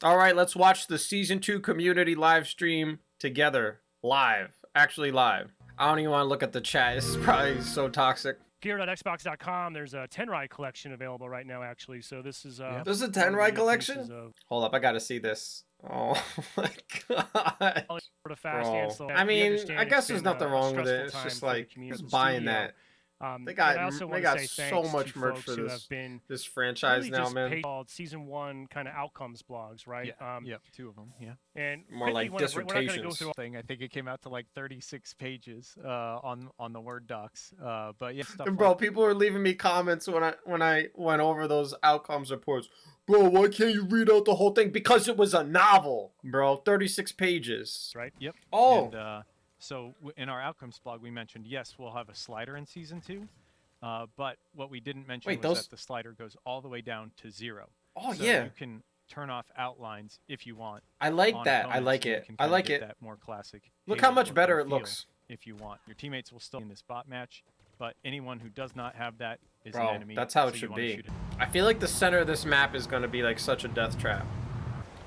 All right, let's watch the season 2 community live stream together. Live. Actually live. I don't even want to look at the chat. This is probably so toxic. Gear.xbox.com. There's a Tenrai collection available right now, actually. So this is There's a Tenrai collection? Hold up, I gotta see this. Oh my god. Bro. I mean, I guess there's nothing wrong with it. It's just like, who's buying that? They got so much merch for this franchise now, man. Called Season 1 kind of outcomes blogs, right? Yeah, 2 of them, yeah. And more like dissertations. Go thing. I think it came out to like 36 pages on the Word docs. But yeah, stuff. And bro, people were leaving me comments when I went over those outcomes reports. Bro, why can't you read out the whole thing? Because it was a novel, bro. 36 pages. Right. Yep. Oh. And, so in our outcomes blog, we mentioned, yes, we'll have a slider in Season 2. But what we didn't mention was that the slider goes all the way down to 0. Oh, so yeah. You can turn off outlines if you want. I like that. I like it. I like it. That more classic. Look how much better it looks. If you want. Your teammates will still be in this bot match, but anyone who does not have that is bro, an enemy. That's how it should be. I feel like the center of this map is going to be like such a death trap.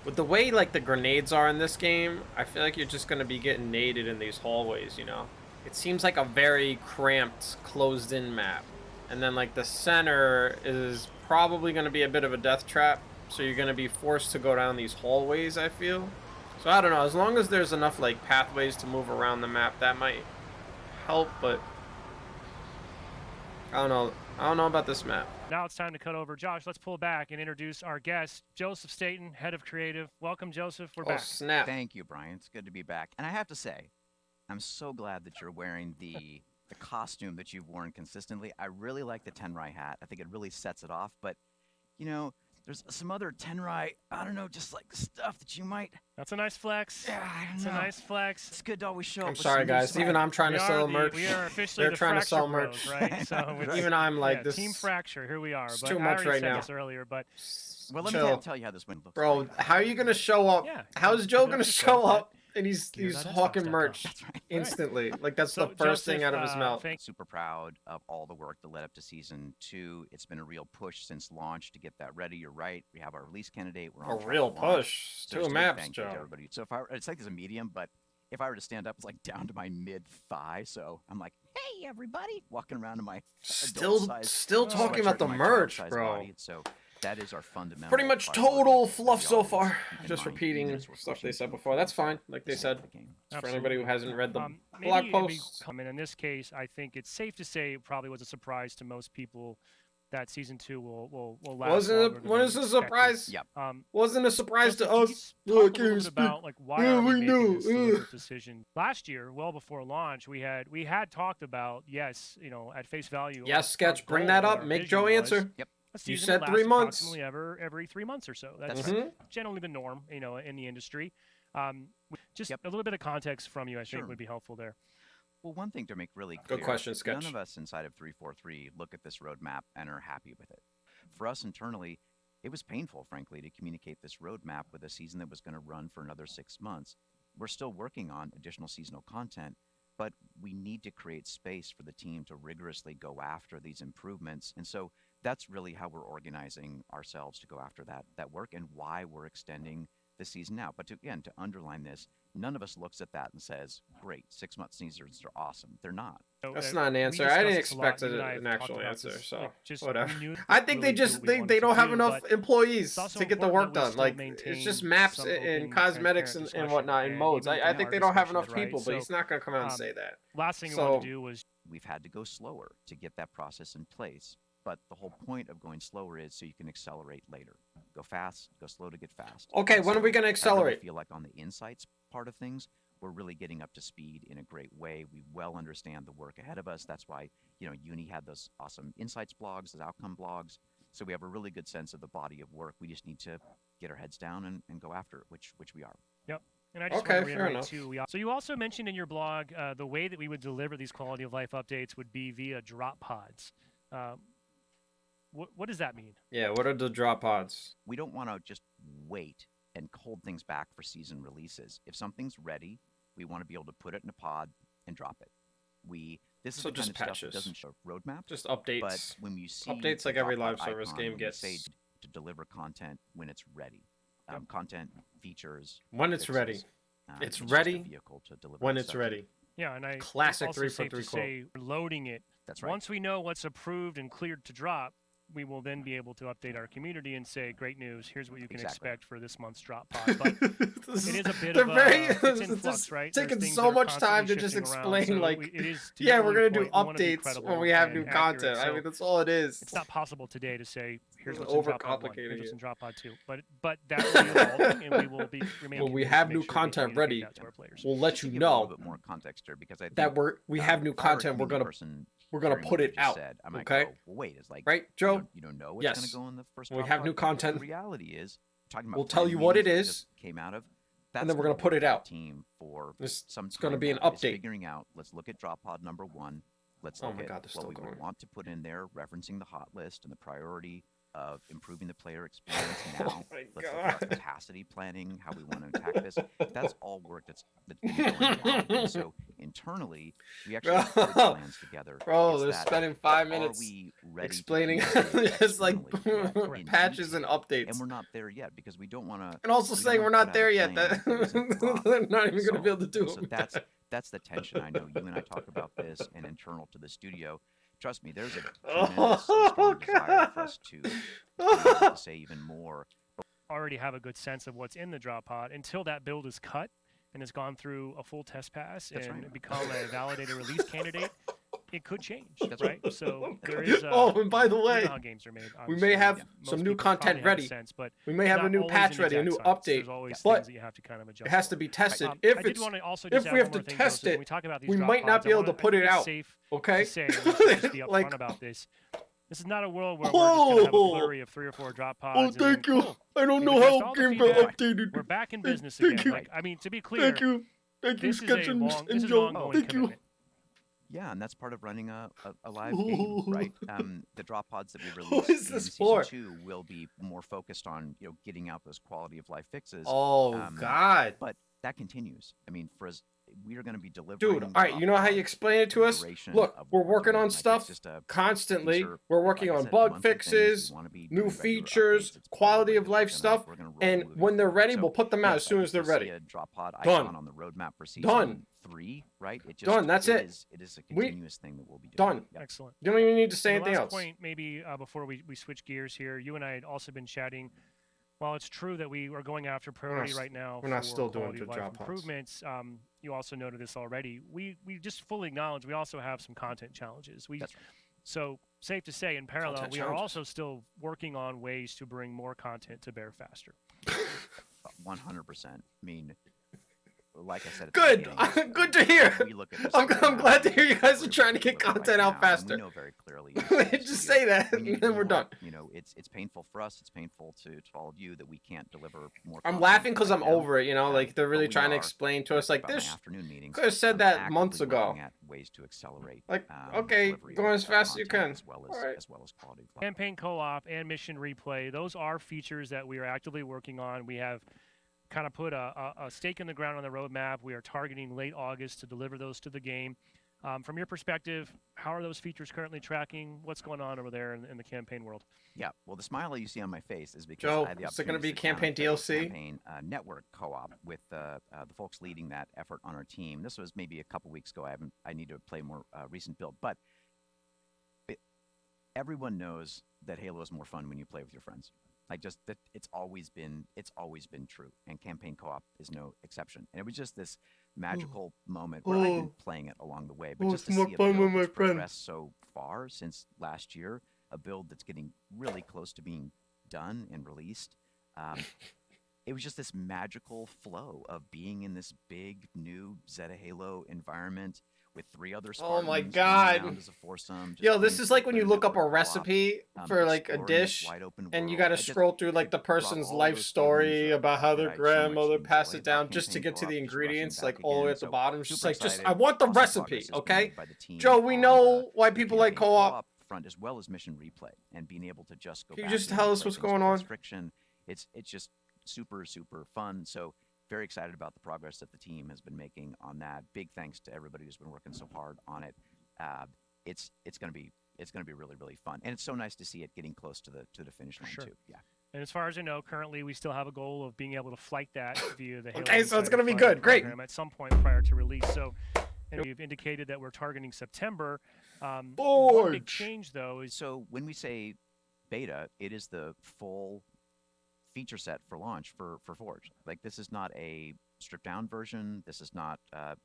With the way like the grenades are in this game, I feel like you're just going to be getting naded in these hallways, you know? It seems like a very cramped, closed-in map. And then like the center is probably going to be a bit of a death trap. So you're going to be forced to go down these hallways, I feel. So I don't know, as long as there's enough like pathways to move around the map, that might help, but I don't know about this map. Now it's time to cut over. Josh, let's pull back and introduce our guest, Joseph Staten, head of creative. Welcome, Joseph. We're back. Snap. Thank you, Brian. It's good to be back. And I have to say, I'm so glad that you're wearing the costume that you've worn consistently. I really like the Tenrai hat. I think it really sets it off. But, you know, there's some other Tenrai, I don't know, just like stuff that you might... That's a nice flex. Yeah, I don't know. It's a nice flex. It's good to always show up. I'm sorry, guys. Even I'm trying to sell merch. We are officially They're trying to sell merch. Bros, right? So even I'm like this. Team Fracture. Here we are. It's but too much right now. I already said this earlier, but well, let me tell you how this win looks. Bro, like. How are you gonna show up? Yeah, how is Joe gonna show up? And he's hawking merch right. instantly. Like that's the first thing out of his mouth. Super proud of all the work that led up to Season 2. It's been a real push since launch to get that ready. You're right. We have our release candidate. We're on a real push. So 2 maps, Joe. Everybody. So it's like there's a medium, but if I were to stand up, it's like down to my mid-thigh. So I'm like, hey, everybody, walking around in my still talking about the merch, bro. Body. So that is our fundamental. Pretty much total fluff so far. Just repeating stuff they said before. That's fine, like they said. For anybody who hasn't read the blog post. In this case, I think it's safe to say it probably was a surprise to most people that Season 2 will last. Wasn't a surprise? Yep. Wasn't a surprise to us. Talk a little bit about like why are we making this deliberate decision? Last year, well before launch, we had talked about at face value. Yes, Sketch, bring that up. Make Joe answer. Yep. You said 3 months. Approximately every 3 months or so. That's generally the norm, in the industry. Just a little bit of context from you, I think, would be helpful there. Well, one thing to make really clear, good question, Sketch. None of us inside of 343 look at this roadmap and are happy with it. For us internally, it was painful, frankly, to communicate this roadmap with a season that was going to run for another 6 months. We're still working on additional seasonal content, but we need to create space for the team to rigorously go after these improvements. And so that's really how we're organizing ourselves to go after that work and why we're extending the season out. But to underline this, none of us looks at that and says, great, 6 month seasons are awesome. They're not. That's not an answer. I didn't expect an actual answer, so whatever. I think they don't have enough employees to get the work done. Like, it's just maps and cosmetics and whatnot and modes. I think they don't have enough people, but he's not going to come out and say that. Last thing I want to do was... We've had to go slower to get that process in place. But the whole point of going slower is so you can accelerate later. Go fast, go slow to get fast. Okay, when are we going to accelerate? I feel like on the insights part of things, we're really getting up to speed in a great way. We well understand the work ahead of us. That's why, Uni had those awesome insights blogs, those outcome blogs. So we have a really good sense of the body of work. We just need to get our heads down and go after it, which we are. Yep. And I just want to reiterate too. So you also mentioned in your blog the way that we would deliver these quality of life updates would be via drop pods. What does that mean? Yeah, what are the drop pods? We don't want to just wait and hold things back for season releases. If something's ready, we want to be able to put it in a pod and drop it. This is the kind of stuff that doesn't show roadmap. Just updates. But when you see updates like every live service game gets to deliver content when it's ready. content, features. When it's fixes. ready. It's just ready a vehicle to deliver when that it's stuff. ready. Yeah, and Classic also 3 safe for 3 to quote. say we're loading it. That's right. Once we know what's approved and cleared to drop, we will then be able to update our community and say, great news, here's what you can expect for this month's drop pod. But it is a bit of it's in flux, right? Taking so much time to just explain, so like, it is, yeah, we're going to do point, updates when we have new content. I mean, that's all it is. It's not possible today to say, here's what's in drop pod 1, here's what's it. in drop pod 2. But that will be evolving, and we will be when we have new content ready, we'll let you know. A little bit more context here, because I think that we have new content. We're gonna put it out. Okay. Well, wait, it's like, right, Joe? You don't know what's going to go in the first. We have new content. The reality is, talking about we'll tell you what it is. Came out of. And then we're gonna put it out. Team for it's going to be an update. Figuring out. Let's look at drop pod number 1. Let's look at what we would want to put in there, referencing the hot list and the priority of improving the player experience now. Let's look at our capacity planning, how we want to attack this. That's all work that's been going on. And so internally, we actually have plans together. Bro, they're spending 5 minutes explaining just like patches and updates. And we're not there yet, because we don't want to. And also saying we're not there yet. They're not even going to be able to do it. So that's the tension. I know you and I talk about this and internal to the studio. Trust me, there's a tremendous strong desire for us to say even more. Already have a good sense of what's in the drop pod until that build is cut and has gone through a full test pass become a validated release candidate. It could change, right? So there is. And by the way, how games are made, we may have some new content ready. But we may have a new patch ready, a new update. But you have to kind of adjust it has to be tested. If we have to test it, we might not be able to put it out. Okay. Like about this. This is not a world where we're just going to have a flurry of 3 or 4 drop pods. Oh, thank you. I don't know how games are updated. We're back in business again. Like, I mean, to be clear, thank you, Sketch and Joe. Thank you. Yeah, and that's part of running a live game, right? The drop pods that we release is in this season for? 2 will be more focused on getting out those quality of life fixes. Oh God! But that continues. I mean, for us, we are going to be delivering. Dude, all right, you know how you explain it to us? Look, we're working on stuff constantly. We're working on bug fixes, new features, quality of life stuff, and when they're ready, we'll put them out as soon as they're ready. Done. On the roadmap for season 3, right? Done. That's it. It is a continuous thing that we'll be doing. Done. Excellent. You don't even need to say anything else. Last point, maybe before we switch gears here, you and I had also been chatting. While it's true that we are going after priority right now we're not for still doing quality of life improvements, you also noted this already. We just fully acknowledge we also have some content challenges. That's right. So safe to say, in parallel, we are also still working on ways to bring more content to bear faster. 100%. I mean, like I said, good. Good to hear. I'm glad to hear you guys are trying to get content out faster. We know very clearly. Just say that, and then we're done. It's painful for us. It's painful to all of you that we can't deliver more. I'm laughing because I'm over it. Like they're really trying to explain to us, like this. Afternoon meetings. Could have said that months ago. At ways to accelerate. Like, okay, go as fast as you can. As well as quality of life. Campaign co-op and mission replay. Those are features that we are actively working on. We have kind of put a stake in the ground on the roadmap. We are targeting late August to deliver those to the game. From your perspective, how are those features currently tracking? What's going on over there in the campaign world? Yeah, well, the smile you see on my face is because Joe, I had the is it going to be opportunity campaign DLC? Campaign network co-op with the folks leading that effort on our team. This was maybe a couple weeks ago. I need to play more recent build, but everyone knows that Halo is more fun when you play with your friends. Like just that, it's always been true, and campaign co-op is no exception. And it was just this magical moment where I've been playing it along the way, but just to see a build that's progressed so far since last year, a build that's getting really close to being done and released. It was just this magical flow of being in this big new Zeta Halo environment with 3 other Spartans. Oh my God! As a foursome, Yo, this is like when you look up a recipe for like a dish, and you got to scroll through like the person's life story about how their grandmother passed it down just to get to the ingredients, like all the way at the bottom. It's just like, I want the recipe, okay? Joe, we know why people like co-op. Front as well as mission replay, and being able to just go. Can you just tell us what's going on? Friction. It's just super fun. So. Very excited about the progress that the team has been making on that. Big thanks to everybody who's been working so hard on it. It's going to be really fun, and it's so nice to see it getting close to the finish line too. Yeah. And as far as I know, currently we still have a goal of being able to flight that via the Halo Okay, so it's Insider gonna be Flight good. Great. program at some point prior to release. So, and we've indicated that we're targeting September. One big change, though, is So when we say beta, it is the full feature set for launch for Forge. Like, this is not a stripped down version. This is not,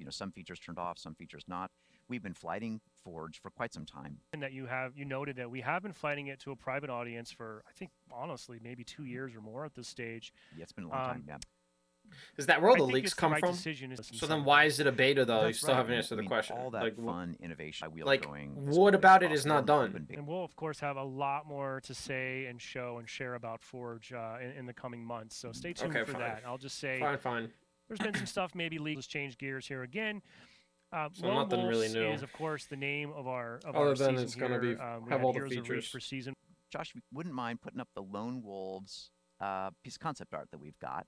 some features turned off, some features not. We've been flighting Forge for quite some time. and that you noted that we have been flighting it to a private audience for, I think, honestly, maybe 2 years or more at this stage. Yeah, it's been a long time. Yeah. Is that where all I the think leaks it's the come right from? decision is So then why is it a beta though? You That's still right. haven't answered I the mean, question. all that Like, fun innovation, like, going what about it is not done? And we'll, of course, have a lot more to say and show and share about Forge in the coming months. So stay tuned Okay, for fine. that. I'll just say Fine. there's been some stuff, maybe leaks, change gears here again. So Lone nothing really Wolves new. is, of course, the name of our Other than season it's gonna here. be We have had all the Heroes of Reach features. for season. Josh, we wouldn't mind putting up the Lone Wolves piece of concept art that we've got.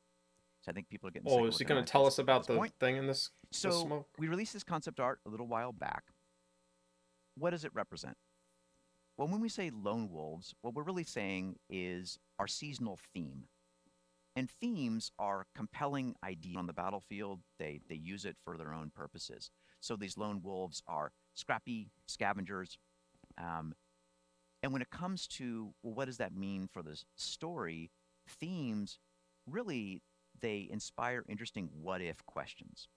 So I think people are getting sick Oh, of is he looking gonna at tell this us about at the this point. thing in this? the So smoke? we released this concept art a little while back. What does it represent? Well, when we say Lone Wolves, what we're really saying is our seasonal theme. And themes are compelling ideas on the battlefield. They use it for their own purposes. So these Lone Wolves are scrappy scavengers. And when it comes to, well, what does that mean for the story? Themes, really, they inspire interesting what-if questions.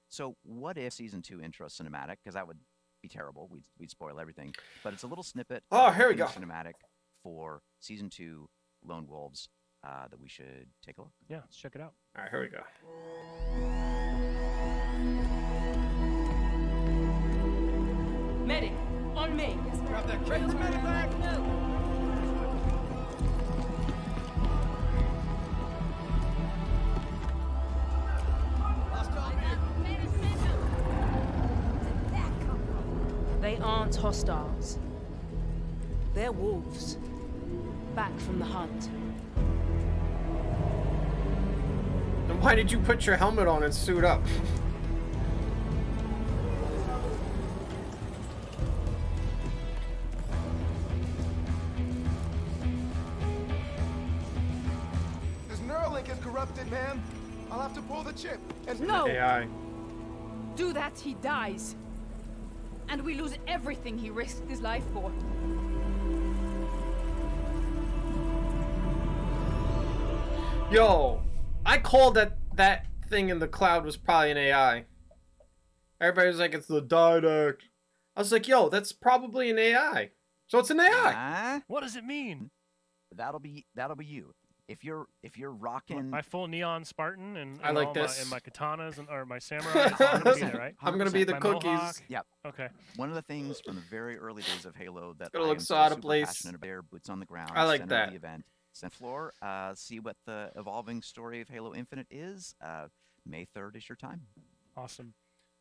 So what if Season 2 intro cinematic, because that would be terrible. We'd spoil everything. But it's a little snippet Oh, of here we the go. cinematic for Season 2 Lone Wolves that we should take a look. Yeah, let's check it out. All right, here we go. Medic, on me. Grab that crate, medic back! Last time here. They aren't hostiles. They're wolves. Back from the hunt. Then why did you put your helmet on and suit up? This Neuralink is corrupted, man. I'll have to pull the chip. And No! AI. Do that, he dies. And we lose everything he risked his life for. Yo, I called that thing in the cloud was probably an AI. Everybody was like, it's the Didact. I was like, yo, that's probably an AI. So it's an AI. What does it mean? That'll be you. If you're rocking, My full neon Spartan and, I like all this. My katanas or my samurai. I'm gonna be there, right? I'm gonna be the My cookies. mohawk. Yep. Okay. One of the things from the very early days of Halo that gonna I look am so out of super place. passionate about, there, boots on the ground, I like center of that. the event, center floor, see what the evolving story of Halo Infinite is. May 3rd is your time. Awesome.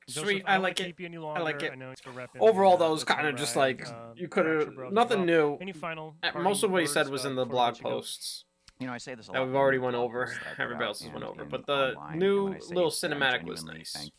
Sweet, Joseph, I don't wanna like it. keep you any I longer. like it. I know it's for repping Overall, the, though, it was the kind of just samurai, like you could Fracture have Bros nothing as well. new. Any final? Most of what he parting said words, was in the before we blog let you go? posts You know, I say this a lot. that we've in the already went blog over. posts that I put Everybody out else's went and over, in but the online, and new when I say little it, I'm cinematic was genuinely nice. thankful